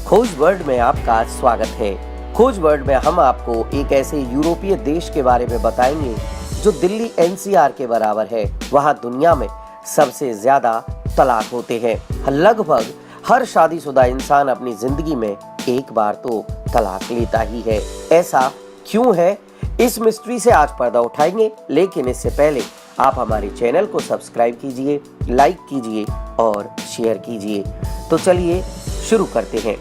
खोज वर्ल्ड में आपका स्वागत है। खोज वर्ल्ड में हम आपको एक ऐसे यूरोपीय देश के बारे में बताएंगे जो दिल्ली एनसीआर के बराबर है। वहाँ दुनिया में सबसे ज्यादा तलाक होते हैं। लगभग हर शादीशुदा इंसान अपनी जिंदगी में एक बार तो तलाक लेता ही है। ऐसा क्यों है, इस मिस्ट्री से आज पर्दा उठाएंगे। लेकिन इससे पहले आप हमारे चैनल को सब्सक्राइब कीजिए, लाइक कीजिए और शेयर कीजिए। तो चलिए शुरू करते हैं।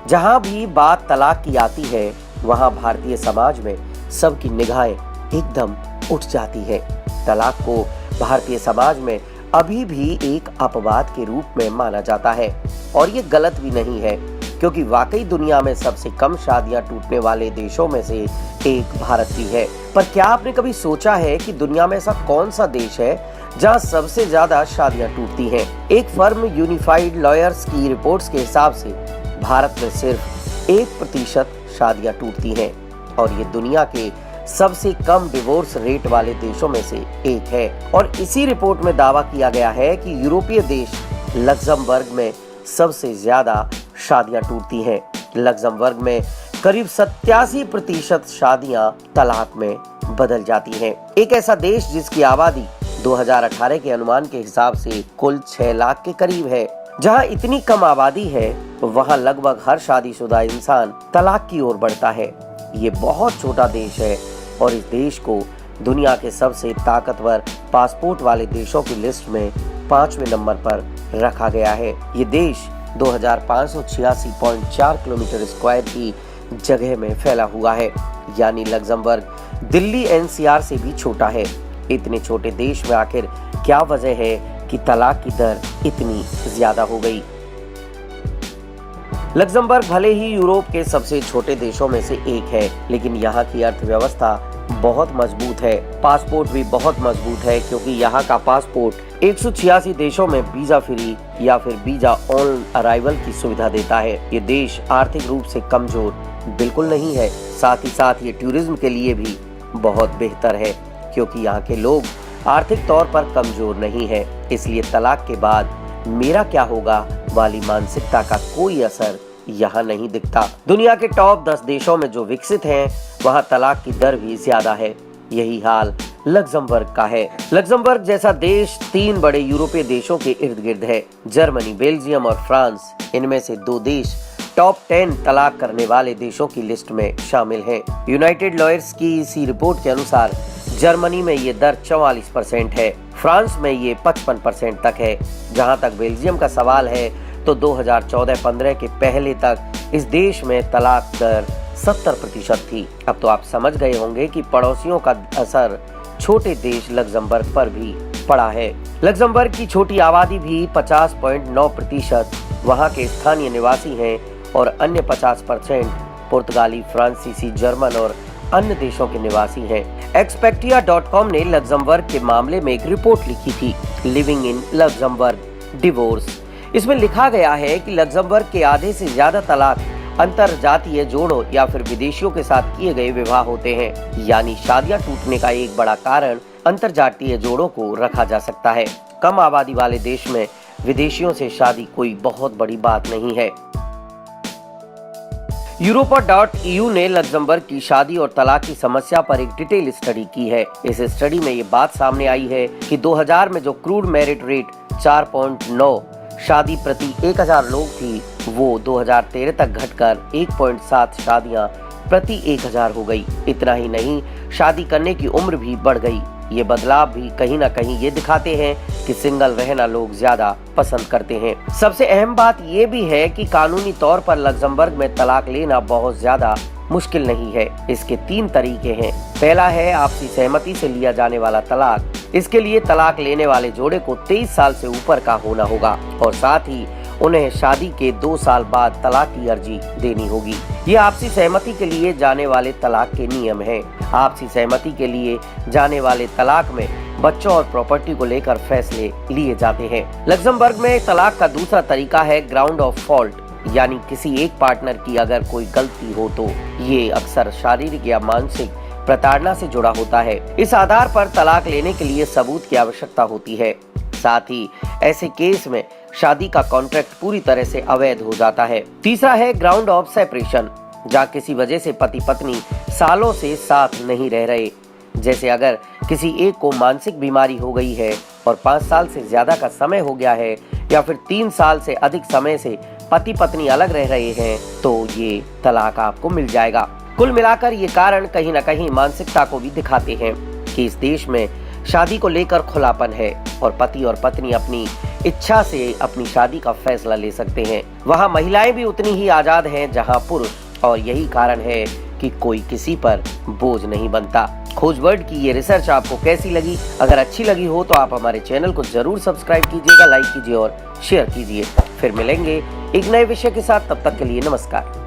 जहां भी बात तलाक की आती है वहां भारतीय समाज में सबकी निगाहें एकदम उठ जाती है। तलाक को भारतीय समाज में अभी भी एक अपवाद के रूप में माना जाता है और ये गलत भी नहीं है, क्योंकि वाकई दुनिया में सबसे कम शादियां टूटने वाले देशों में से एक भारत भी है। पर क्या आपने कभी सोचा है कि दुनिया में ऐसा कौन सा देश है जहां सबसे ज्यादा शादियां टूटती हैं? एक फर्म यूनिफाइड लॉयर्स की रिपोर्ट्स के हिसाब से भारत में सिर्फ 1% शादियां टूटती हैं और ये दुनिया के सबसे कम डिवोर्स रेट वाले देशों में से एक है। और इसी रिपोर्ट में दावा किया गया है कि यूरोपीय देश लक्जमबर्ग में सबसे ज्यादा शादियां टूटती हैं। लक्जमबर्ग में करीब 87% शादियां तलाक में बदल जाती हैं। एक ऐसा देश जिसकी आबादी 2018 के अनुमान के हिसाब से कुल 6 लाख के करीब है। जहां इतनी कम आबादी है वहां लगभग हर शादीशुदा इंसान तलाक की ओर बढ़ता है। ये बहुत छोटा देश है और इस देश को दुनिया के सबसे ताकतवर पासपोर्ट वाले देशों की लिस्ट में 5वें नंबर पर रखा गया है। ये देश 2586.4 किलोमीटर स्क्वायर की जगह में फैला हुआ है, यानी लक्जमबर्ग दिल्ली एनसीआर से भी छोटा है। इतने छोटे देश में आखिर क्या वजह है कि तलाक की दर इतनी ज्यादा हो गई? लक्जमबर्ग भले ही यूरोप के सबसे छोटे देशों में से एक है, लेकिन यहाँ की अर्थव्यवस्था बहुत मजबूत है। पासपोर्ट भी बहुत मजबूत है, क्योंकि यहाँ का पासपोर्ट 186 देशों में वीजा फ्री या फिर वीजा ऑन अराइवल की सुविधा देता है। ये देश आर्थिक रूप से कमजोर बिल्कुल नहीं है। साथ ही साथ ये टूरिज्म के लिए भी बहुत बेहतर है, क्योंकि यहाँ के लोग आर्थिक तौर पर कमजोर नहीं है। इसलिए तलाक के बाद मेरा क्या होगा वाली मानसिकता का कोई असर यहाँ नहीं दिखता। दुनिया के टॉप 10 देशों में जो विकसित हैं, वहाँ तलाक की दर भी ज्यादा है। यही हाल लक्जमबर्ग का है। लक्जमबर्ग जैसा देश 3 बड़े यूरोपीय देशों के इर्द गिर्द है, जर्मनी, बेल्जियम और फ्रांस। इनमें से 2 देश टॉप 10 तलाक करने वाले देशों की लिस्ट में शामिल हैं। यूनाइटेड लॉयर्स की इसी रिपोर्ट के अनुसार जर्मनी में ये दर 44% है, फ्रांस में ये 55% तक है। जहां तक बेल्जियम का सवाल है तो 2014-15 के पहले तक इस देश में तलाक दर 70% थी। अब तो आप समझ गए होंगे कि पड़ोसियों का असर छोटे देश लक्जमबर्ग पर भी पड़ा है। लक्जमबर्ग की छोटी आबादी भी 50.9% वहाँ के स्थानीय निवासी हैं और अन्य 50% पुर्तगाली, फ्रांसीसी, जर्मन और अन्य देशों के निवासी हैं। Expedia.com ने लक्जमबर्ग के मामले में एक रिपोर्ट लिखी थी, लिविंग इन लक्जमबर्ग डिवोर्स। इसमें लिखा गया है कि लक्जमबर्ग के आधे से ज्यादा तलाक अंतरजातीय जोड़ों या फिर विदेशियों के साथ किए गए विवाह होते हैं। यानी शादियां टूटने का एक बड़ा कारण अंतरजातीय जोड़ों को रखा जा सकता है। कम आबादी वाले देश में विदेशियों से शादी कोई बहुत बड़ी बात नहीं है। Europa.eu ने लक्जमबर्ग की शादी और तलाक की समस्या पर एक डिटेल स्टडी की है। इस स्टडी में ये बात सामने आई है कि 2000 में जो क्रूड मैरिज रेट 4.9 शादी प्रति 1000 लोग थी, वो 2013 तक घटकर 1.7 शादियां प्रति 1000 हो गई। इतना ही नहीं, शादी करने की उम्र भी बढ़ गई। ये बदलाव भी कहीं ना कहीं ये दिखाते हैं कि सिंगल रहना लोग ज्यादा पसंद करते हैं। सबसे अहम बात ये भी है कि कानूनी तौर पर लक्जमबर्ग में तलाक लेना बहुत ज्यादा मुश्किल नहीं है। इसके 3 तरीके हैं। पहला है आपसी सहमति से लिया जाने वाला तलाक। इसके लिए तलाक लेने वाले जोड़े को 23 साल से ऊपर का होना होगा और साथ ही उन्हें शादी के 2 साल बाद तलाक की अर्जी देनी होगी। ये आपसी सहमति के लिए जाने वाले तलाक के नियम हैं। आपसी सहमति के लिए जाने वाले तलाक में बच्चों और प्रॉपर्टी को लेकर फैसले लिए जाते हैं। लक्जमबर्ग में तलाक का दूसरा तरीका है ग्राउंड ऑफ फॉल्ट, यानी किसी एक पार्टनर की अगर कोई गलती हो तो। ये अक्सर शारीरिक या मानसिक प्रताड़ना से जुड़ा होता है। इस आधार पर तलाक लेने के लिए सबूत की आवश्यकता होती है। साथ ही ऐसे केस में शादी का कॉन्ट्रैक्ट पूरी तरह से अवैध हो जाता है। तीसरा है ग्राउंड ऑफ सेपरेशन, जहाँ किसी वजह से पति पत्नी सालों से साथ नहीं रह रहे। जैसे अगर किसी एक को मानसिक बीमारी हो गई है और 5 साल से ज्यादा का समय हो गया है, या फिर 3 साल से अधिक समय से पति पत्नी अलग रह रहे हैं, तो ये तलाक आपको मिल जाएगा। कुल मिलाकर ये कारण कहीं न कहीं मानसिकता को भी दिखाते हैं कि इस देश में शादी को लेकर खुलापन है और पति और पत्नी अपनी इच्छा से अपनी शादी का फैसला ले सकते हैं। वहाँ महिलाएं भी उतनी ही आजाद हैं जहाँ पुरुष, और यही कारण है कि कोई किसी पर बोझ नहीं बनता। खोजवर्ड की ये रिसर्च आपको कैसी लगी? अगर अच्छी लगी हो तो आप हमारे चैनल को जरूर सब्सक्राइब कीजिएगा, लाइक कीजिए और शेयर कीजिए। फिर मिलेंगे एक नए विषय के साथ, तब तक के लिए नमस्कार।